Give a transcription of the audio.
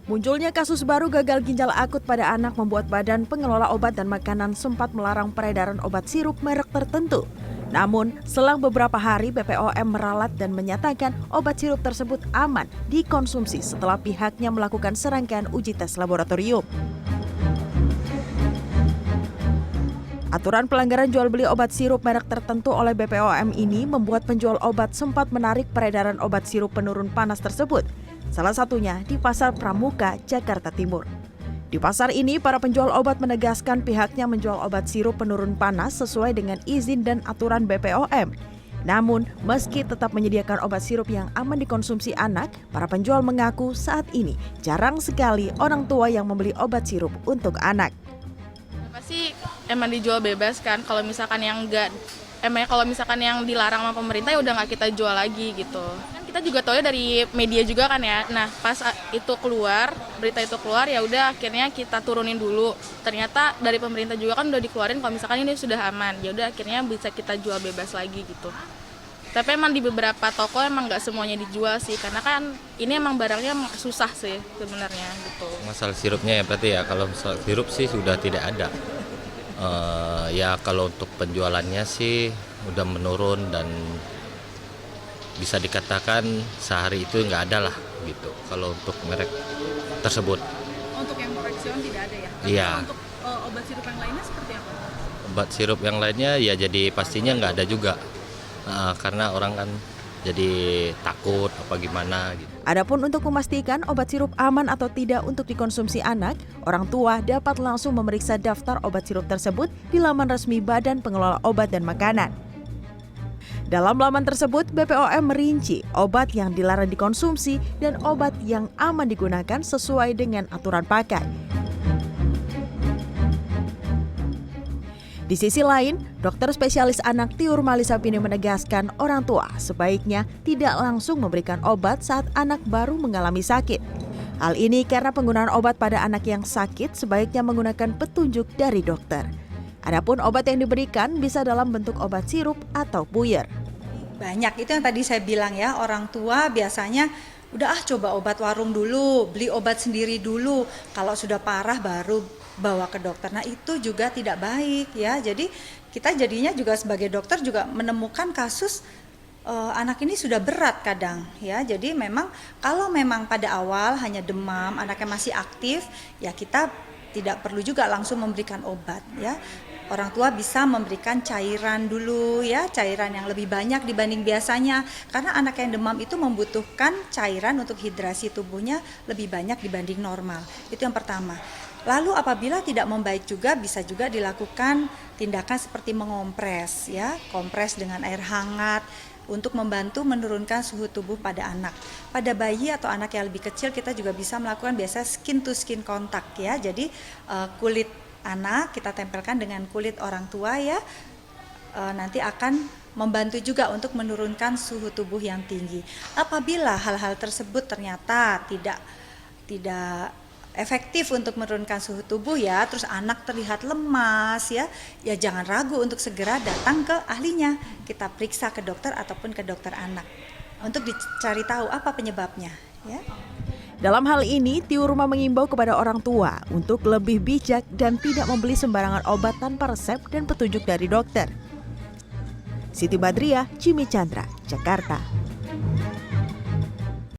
Munculnya kasus baru gagal ginjal akut pada anak membuat Badan Pengelola Obat dan Makanan sempat melarang peredaran obat sirup merek tertentu. Namun, selang beberapa hari BPOM meralat dan menyatakan obat sirup tersebut aman dikonsumsi setelah pihaknya melakukan serangkaian uji tes laboratorium. Aturan pelanggaran jual beli obat sirup merek tertentu oleh BPOM ini membuat penjual obat sempat menarik peredaran obat sirup penurun panas tersebut. Salah satunya di Pasar Pramuka, Jakarta Timur. Di pasar ini, para penjual obat menegaskan pihaknya menjual obat sirup penurun panas sesuai dengan izin dan aturan BPOM. Namun, meski tetap menyediakan obat sirup yang aman dikonsumsi anak, para penjual mengaku saat ini jarang sekali orang tua yang membeli obat sirup untuk anak. Pasti emang dijual bebas kan, kalau misalkan yang yang dilarang sama pemerintah ya udah nggak kita jual lagi gitu. Kan kita juga tahu ya dari media juga kan ya. Nah pas itu keluar, berita itu keluar ya udah akhirnya kita turunin dulu. Ternyata dari pemerintah juga kan udah dikeluarin kalau misalkan ini sudah aman. Ya udah akhirnya bisa kita jual bebas lagi gitu. Tapi emang di beberapa toko emang nggak semuanya dijual sih, karena kan ini emang barangnya susah sih sebenarnya gitu. Masalah sirupnya ya berarti ya, kalau masalah sirup sih sudah tidak ada. Ya kalau untuk penjualannya sih udah menurun dan bisa dikatakan sehari itu nggak ada lah gitu kalau untuk merek tersebut. Untuk yang fraksion tidak ada ya? Iya. Untuk obat sirup yang lainnya seperti apa? Obat sirup yang lainnya ya jadi pastinya nggak ada juga. Karena orang kan jadi takut apa gimana gitu. Adapun untuk memastikan obat sirup aman atau tidak untuk dikonsumsi anak, orang tua dapat langsung memeriksa daftar obat sirup tersebut di laman resmi Badan Pengelola Obat dan Makanan. Dalam laman tersebut, BPOM merinci obat yang dilarang dikonsumsi dan obat yang aman digunakan sesuai dengan aturan pakai. Di sisi lain, dokter spesialis anak Tiur Malisapini menegaskan orang tua sebaiknya tidak langsung memberikan obat saat anak baru mengalami sakit. Hal ini karena penggunaan obat pada anak yang sakit sebaiknya menggunakan petunjuk dari dokter. Adapun obat yang diberikan bisa dalam bentuk obat sirup atau puyer. Banyak, itu yang tadi saya bilang ya, orang tua biasanya udah coba obat warung dulu, beli obat sendiri dulu, kalau sudah parah baru bawa ke dokter. Nah itu juga tidak baik ya, jadi kita jadinya juga sebagai dokter juga menemukan kasus anak ini sudah berat kadang ya. Jadi memang kalau memang pada awal hanya demam, anaknya masih aktif, ya kita tidak perlu juga langsung memberikan obat ya. Orang tua bisa memberikan cairan dulu ya, cairan yang lebih banyak dibanding biasanya. Karena anak yang demam itu membutuhkan cairan untuk hidrasi tubuhnya lebih banyak dibanding normal. Itu yang pertama. Lalu apabila tidak membaik juga bisa juga dilakukan tindakan seperti mengompres ya, kompres dengan air hangat untuk membantu menurunkan suhu tubuh pada anak. Pada bayi atau anak yang lebih kecil kita juga bisa melakukan biasa skin to skin contact ya. Jadi kulit anak kita tempelkan dengan kulit orang tua ya, nanti akan membantu juga untuk menurunkan suhu tubuh yang tinggi. Apabila hal-hal tersebut ternyata tidak efektif untuk menurunkan suhu tubuh ya, terus anak terlihat lemas ya jangan ragu untuk segera datang ke ahlinya. Kita periksa ke dokter ataupun ke dokter anak untuk dicari tahu apa penyebabnya ya. Dalam hal ini, Tiur Rumah mengimbau kepada orang tua untuk lebih bijak dan tidak membeli sembarangan obat tanpa resep dan petunjuk dari dokter. Siti Badriah, Jimmy Chandra, Jakarta.